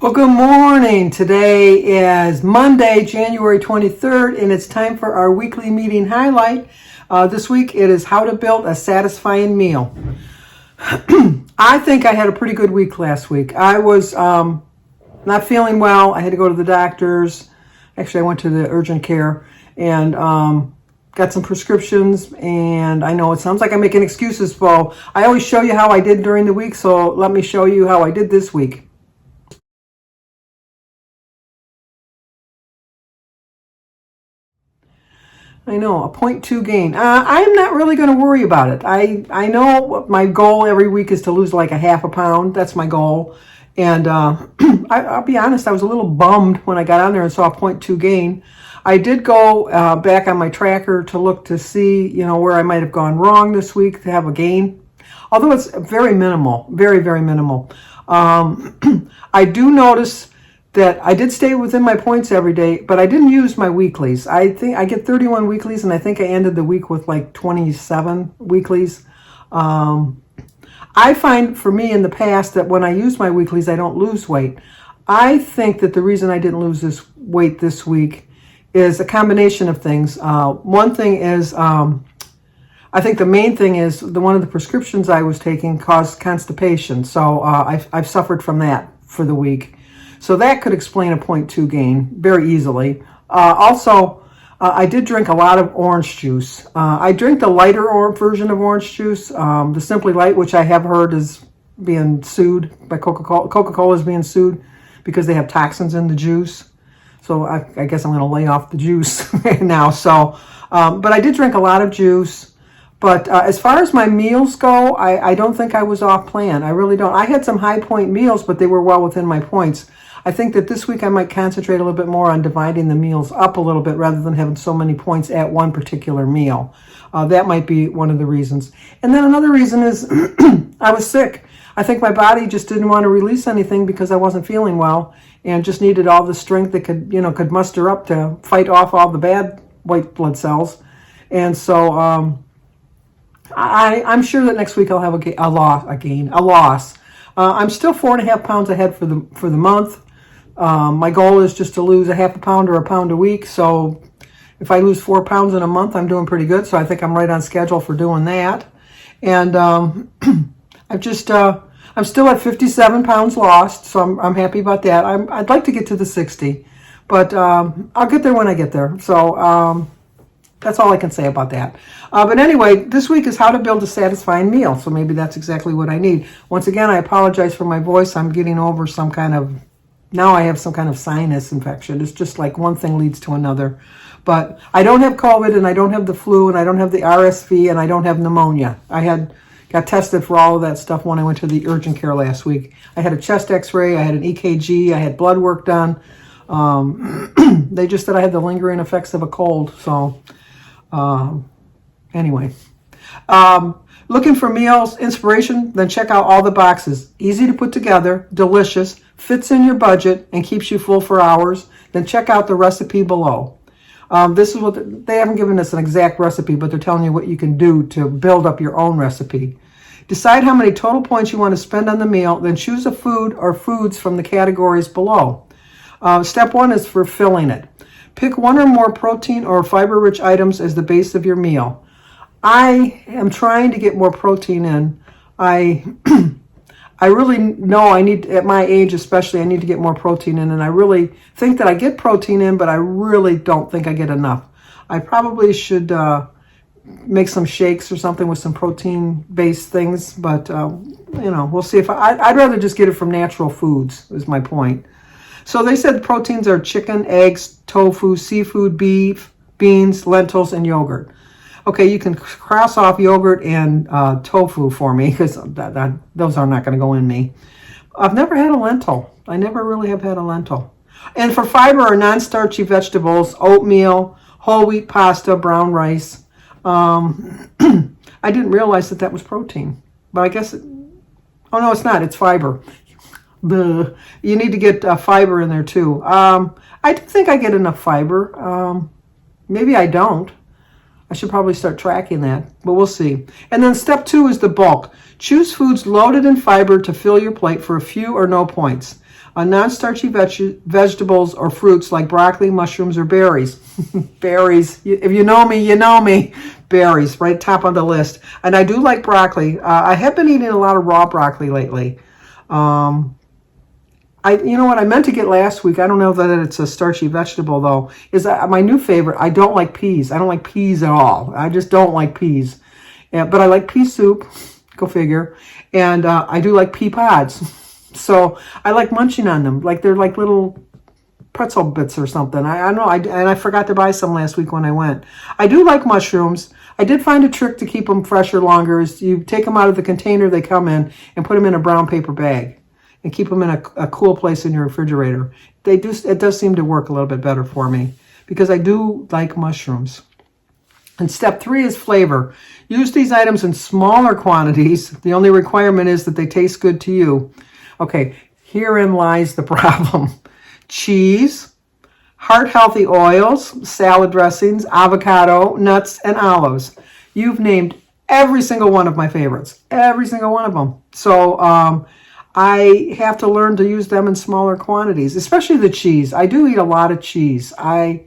Well, good morning. Today is Monday, January 23rd, and it's time for our weekly meeting highlight. This week it is how to build a satisfying meal. I think I had a pretty good week last week. I was not feeling well. I had to go to the doctor's. Actually, I went to the urgent care and got some prescriptions. And I know it sounds like I'm making excuses, so I always show you how I did during the week. So let me show you how I did this week. I know, a 0.2 gain. I'm not really going to worry about it. I know my goal every week is to lose like a half a pound. That's my goal. And I'll be honest, I was a little bummed when I got on there and saw a 0.2 gain. I did go back on my tracker to look to see, where I might have gone wrong this week to have a gain. Although it's very minimal, very, very minimal. I do notice that I did stay within my points every day, but I didn't use my weeklies. I think I get 31 weeklies, and I think I ended the week with like 27 weeklies. I find for me in the past that when I use my weeklies, I don't lose weight. I think that the reason I didn't lose this weight this week is a combination of things. One thing is, I think the main thing is one of the prescriptions I was taking caused constipation. So I've suffered from that for the week. So that could explain a 0.2 gain very easily. Also, I did drink a lot of orange juice. I drink the lighter version of orange juice, the Simply Light, which I have heard is being sued by Coca-Cola. Coca-Cola is being sued because they have toxins in the juice. So I guess I'm going to lay off the juice now. So, but I did drink a lot of juice. But as far as my meals go, I don't think I was off plan. I really don't. I had some high point meals, but they were well within my points. I think that this week I might concentrate a little bit more on dividing the meals up a little bit rather than having so many points at one particular meal. That might be one of the reasons. And then another reason is I was sick. I think my body just didn't want to release anything because I wasn't feeling well and just needed all the strength that could muster up to fight off all the bad white blood cells. And so I'm sure that next week I'll have a loss. I'm still 4.5 pounds ahead for the month. My goal is just to lose a half a pound or a pound a week. So if I lose 4 pounds in a month, I'm doing pretty good. So I think I'm right on schedule for doing that. And I'm still at 57 pounds lost. So I'm happy about that. I'd like to get to the 60, but I'll get there when I get there. So that's all I can say about that. But anyway, this week is how to build a satisfying meal. So maybe that's exactly what I need. Once again, I apologize for my voice. I'm getting over now I have some kind of sinus infection. It's just like one thing leads to another. But I don't have COVID, and I don't have the flu, and I don't have the RSV, and I don't have pneumonia. I got tested for all of that stuff when I went to the urgent care last week. I had a chest x-ray, I had an EKG, I had blood work done. They just said I had the lingering effects of a cold. So anyway, looking for meals inspiration, then check out all the boxes. Easy to put together, delicious, fits in your budget, and keeps you full for hours. Then check out the recipe below. This is what they haven't given us an exact recipe, but they're telling you what you can do to build up your own recipe. Decide how many total points you want to spend on the meal, then choose a food or foods from the categories below. Step 1 is for filling it. Pick one or more protein or fiber-rich items as the base of your meal. I am trying to get more protein in. I really know I need, at my age especially, I need to get more protein in, and I really think that I get protein in, but I really don't think I get enough. I probably should make some shakes or something with some protein-based things, but we'll see. I'd rather just get it from natural foods, is my point. So they said the proteins are chicken, eggs, tofu, seafood, beef, beans, lentils, and yogurt. Okay, you can cross off yogurt and tofu for me because those are not going to go in me. I've never had a lentil. I never really have had a lentil. And for fiber or non-starchy vegetables, oatmeal, whole wheat pasta, brown rice. I didn't realize that was protein, but I guess oh no, it's not. It's fiber. You need to get fiber in there too. I do think I get enough fiber. Maybe I don't. I should probably start tracking that, but we'll see. And then step 2 is the bulk. Choose foods loaded in fiber to fill your plate for a few or no points. Non-starchy vegetables or fruits like broccoli, mushrooms, or berries. Berries. If you know me, you know me. Berries, right top on the list. And I do like broccoli. I have been eating a lot of raw broccoli lately. You know what I meant to get last week, I don't know that it's a starchy vegetable though, is my new favorite. I don't like peas. I don't like peas at all. I just don't like peas. But I like pea soup, go figure. And I do like pea pods. So I like munching on them, like they're like little pretzel bits or something. I don't know, and I forgot to buy some last week when I went. I do like mushrooms. I did find a trick to keep them fresher longer is you take them out of the container they come in and put them in a brown paper bag and keep them in a cool place in your refrigerator. It does seem to work a little bit better for me because I do like mushrooms. And step 3 is flavor. Use these items in smaller quantities. The only requirement is that they taste good to you. Okay, herein lies the problem. Cheese, heart-healthy oils, salad dressings, avocado, nuts, and olives. You've named every single one of my favorites. Every single one of them. So I have to learn to use them in smaller quantities, especially the cheese. I do eat a lot of cheese. I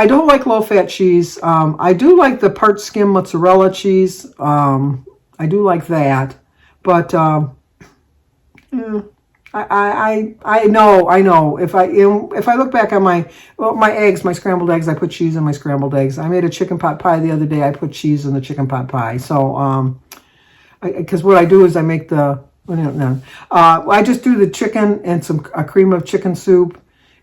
don't like low-fat cheese. I do like the part skim mozzarella cheese. I do like that. But I know. If I look back on my eggs, my scrambled eggs, I put cheese in my scrambled eggs. I made a chicken pot pie the other day. I put cheese in the chicken pot pie. So because what I do is I make I just do the chicken and a cream of chicken soup,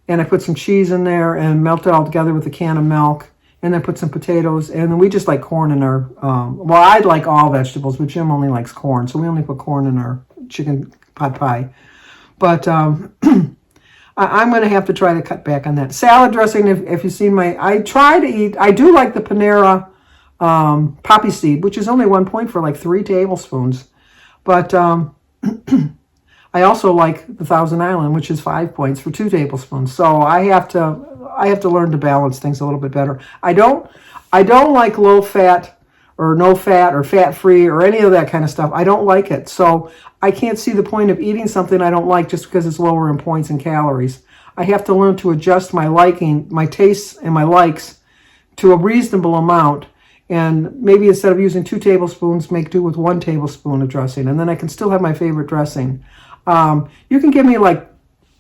and I put some cheese in there and melt it all together with a can of milk, and then put some potatoes, and then we just like corn in our, well, I like all vegetables, but Jim only likes corn, so we only put corn in our chicken pot pie. But I'm going to have to try to cut back on that. Salad dressing, if you've seen I do like the Panera poppy seed, which is only 1 point for like 3 tablespoons. But I also like the Thousand Island, which is 5 points for 2 tablespoons. So I have to learn to balance things a little bit better. I don't like low fat or no fat or fat free or any of that kind of stuff. I don't like it. So I can't see the point of eating something I don't like just because it's lower in points and calories. I have to learn to adjust my liking, my tastes and my likes to a reasonable amount. And maybe instead of using 2 tablespoons, make do with 1 tablespoon of dressing. And then I can still have my favorite dressing. You can give me like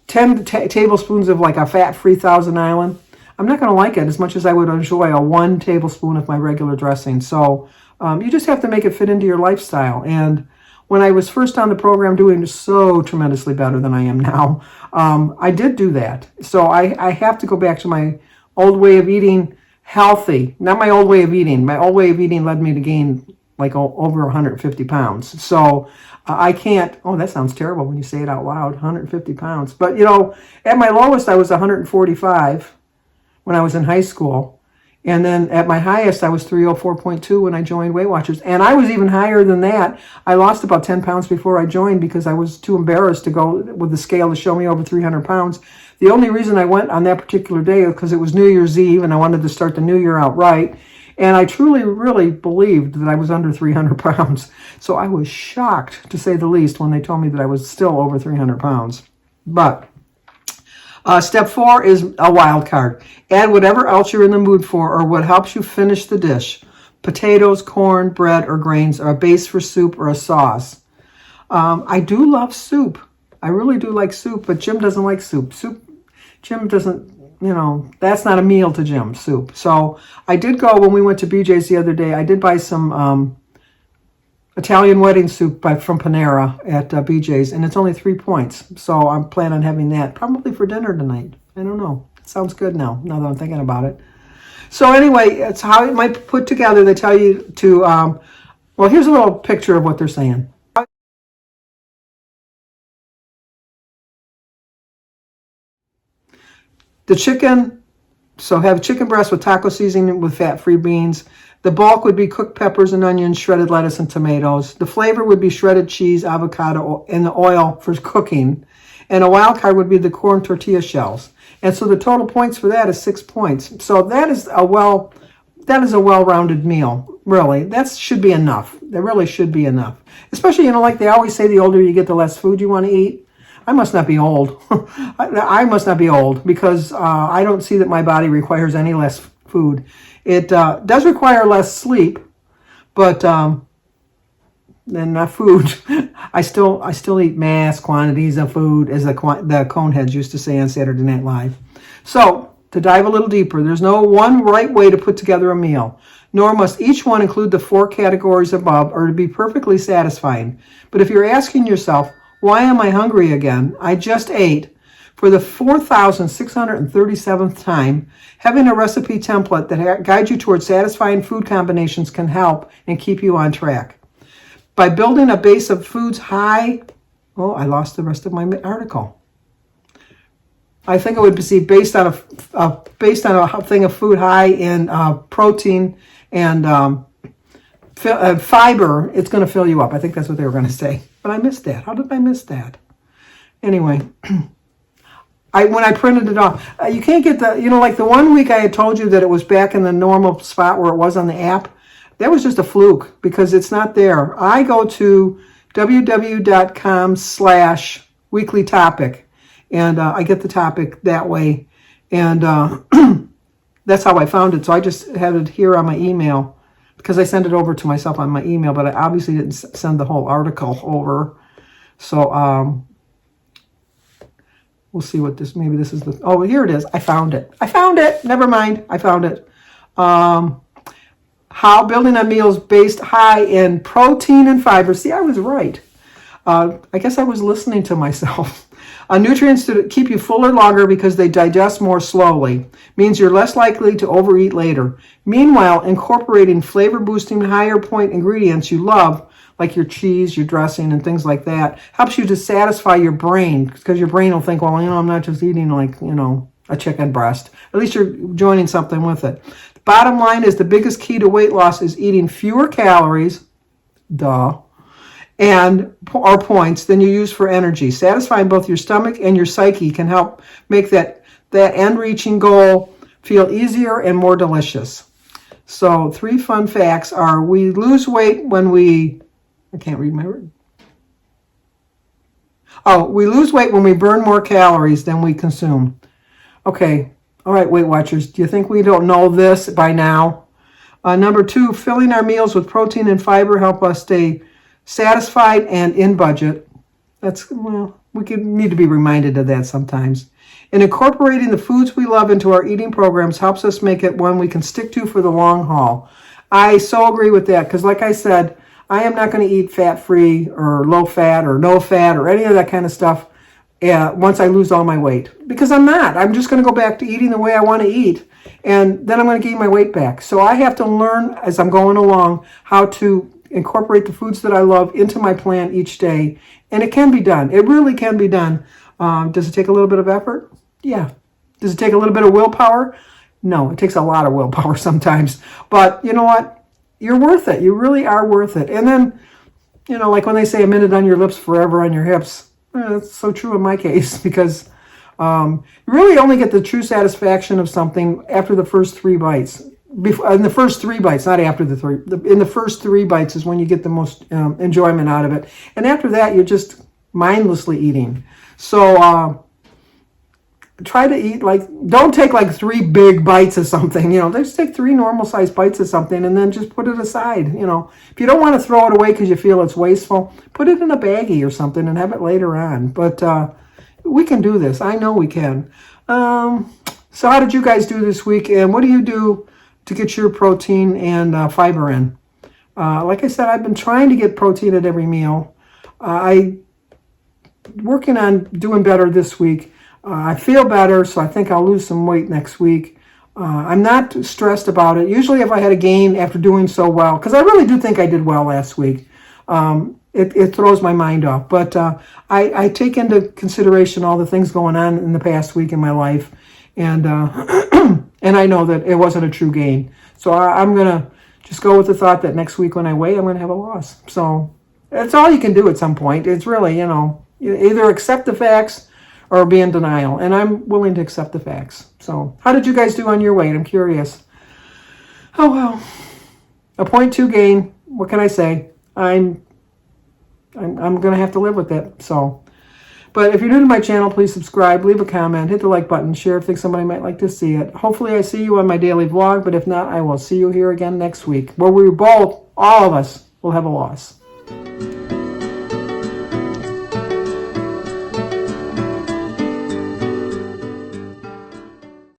10 tablespoons of like a fat-free Thousand Island. I'm not going to like it as much as I would enjoy a 1 tablespoon of my regular dressing. So you just have to make it fit into your lifestyle. And when I was first on the program doing so tremendously better than I am now, I did do that. So I have to go back to my old way of eating healthy. Not my old way of eating. My old way of eating led me to gain like over 150 pounds. So I can't, oh, that sounds terrible when you say it out loud, 150 pounds. But, at my lowest, I was 145 when I was in high school. And then at my highest, I was 304.2 when I joined Weight Watchers. And I was even higher than that. I lost about 10 pounds before I joined because I was too embarrassed to go with the scale to show me over 300 pounds. The only reason I went on that particular day is because it was New Year's Eve and I wanted to start the new year out right. And I truly, really believed that I was under 300 pounds. So I was shocked, to say the least, when they told me that I was still over 300 pounds. But step 4 is a wild card. Add whatever else you're in the mood for or what helps you finish the dish. Potatoes, corn, bread, or grains are a base for soup or a sauce. I do love soup. I really do like soup, but Jim doesn't like soup. Jim doesn't, that's not a meal to Jim, soup. So I did go, when we went to BJ's the other day, I did buy some Italian wedding soup from Panera at BJ's, and it's only 3 points. So I'm planning on having that probably for dinner tonight. I don't know. It sounds good now that I'm thinking about it. So anyway, it's how it might put together. They tell you to, well, here's a little picture of what they're saying. The chicken, so have chicken breast with taco seasoning with fat-free beans. The bulk would be cooked peppers and onions, shredded lettuce, and tomatoes. The flavor would be shredded cheese, avocado, and the oil for cooking. And a wild card would be the corn tortilla shells. And so the total points for that is 6 points. So that is a well-rounded meal, really. That should be enough. That really should be enough. Especially, like they always say, the older you get, the less food you want to eat. I must not be old. I must not be old because I don't see that my body requires any less food. It does require less sleep, but then not food. I still eat mass quantities of food, as the Coneheads used to say on Saturday Night Live. So, to dive a little deeper, there's no one right way to put together a meal, nor must each one include the 4 categories above or to be perfectly satisfying. But if you're asking yourself, why am I hungry again? I just ate. For the 4,637th time, having a recipe template that guides you towards satisfying food combinations can help and keep you on track. By building a base of foods high, I lost the rest of my article. I think it would be based on a thing of food high in protein and fiber. It's going to fill you up. I think that's what they were going to say, but I missed that. How did I miss that? Anyway, when I printed it off, you can't get like the one week I had told you that it was back in the normal spot where it was on the app. That was just a fluke because it's not there. I go to www.com/weeklytopic. And I get the topic that way. And that's how I found it. So I just had it here on my email because I sent it over to myself on my email, but I obviously didn't send the whole article over. So we'll see what maybe this is here it is. I found it. Never mind. I found it. How building a meal is based high in protein and fiber. See, I was right. I guess I was listening to myself. Nutrients to keep you fuller longer because they digest more slowly. Means you're less likely to overeat later. Meanwhile, incorporating flavor-boosting, higher-point ingredients you love, like your cheese, your dressing, and things like that, helps you to satisfy your brain because your brain will think, well, I'm not just eating like, a chicken breast. At least you're joining something with it. The bottom line is the biggest key to weight loss is eating fewer calories, or points than you use for energy. Satisfying both your stomach and your psyche can help make that end-reaching goal feel easier and more delicious. So 3 fun facts are: we lose weight when we lose weight when we burn more calories than we consume. Okay, all right, Weight Watchers, do you think we don't know this by now? Number 2, filling our meals with protein and fiber help us stay satisfied and in budget. We need to be reminded of that sometimes. And incorporating the foods we love into our eating programs helps us make it one we can stick to for the long haul. I so agree with that because, like I said, I am not going to eat fat-free or low-fat or no-fat or any of that kind of stuff once I lose all my weight. Because I'm not. I'm just going to go back to eating the way I want to eat. And then I'm going to gain my weight back. So I have to learn as I'm going along how to incorporate the foods that I love into my plan each day. And it can be done. It really can be done. Does it take a little bit of effort? Yeah. Does it take a little bit of willpower? No, it takes a lot of willpower sometimes. But you know what? You're worth it. You really are worth it. And then, like when they say a minute on your lips, forever on your hips. That's so true in my case because you really only get the true satisfaction of something after the first 3 bites. In the first 3 bites, not after the 3. In the first 3 bites is when you get the most enjoyment out of it. And after that, you're just mindlessly eating. So try to eat don't take 3 big bites of something. Just take 3 normal sized bites of something and then just put it aside. If you don't want to throw it away because you feel it's wasteful, put it in a baggie or something and have it later on. But we can do this. I know we can. So how did you guys do this week? And what do you do to get your protein and fiber in? Like I said, I've been trying to get protein at every meal. I'm working on doing better this week. I feel better, so I think I'll lose some weight next week. I'm not stressed about it. Usually if I had a gain after doing so well, because I really do think I did well last week, it throws my mind off. But I take into consideration all the things going on in the past week in my life, and and I know that it wasn't a true gain. So I'm going to just go with the thought that next week when I weigh, I'm going to have a loss. So that's all you can do at some point. It's really, you either accept the facts or be in denial. And I'm willing to accept the facts. So how did you guys do on your weight? I'm curious. Oh, well. A 0.2 gain. What can I say? I'm going to have to live with it. So But if you're new to my channel, please subscribe, leave a comment, hit the like button, share if you think somebody might like to see it. Hopefully I see you on my daily vlog, but if not, I will see you here again next week, where we both, all of us, will have a loss.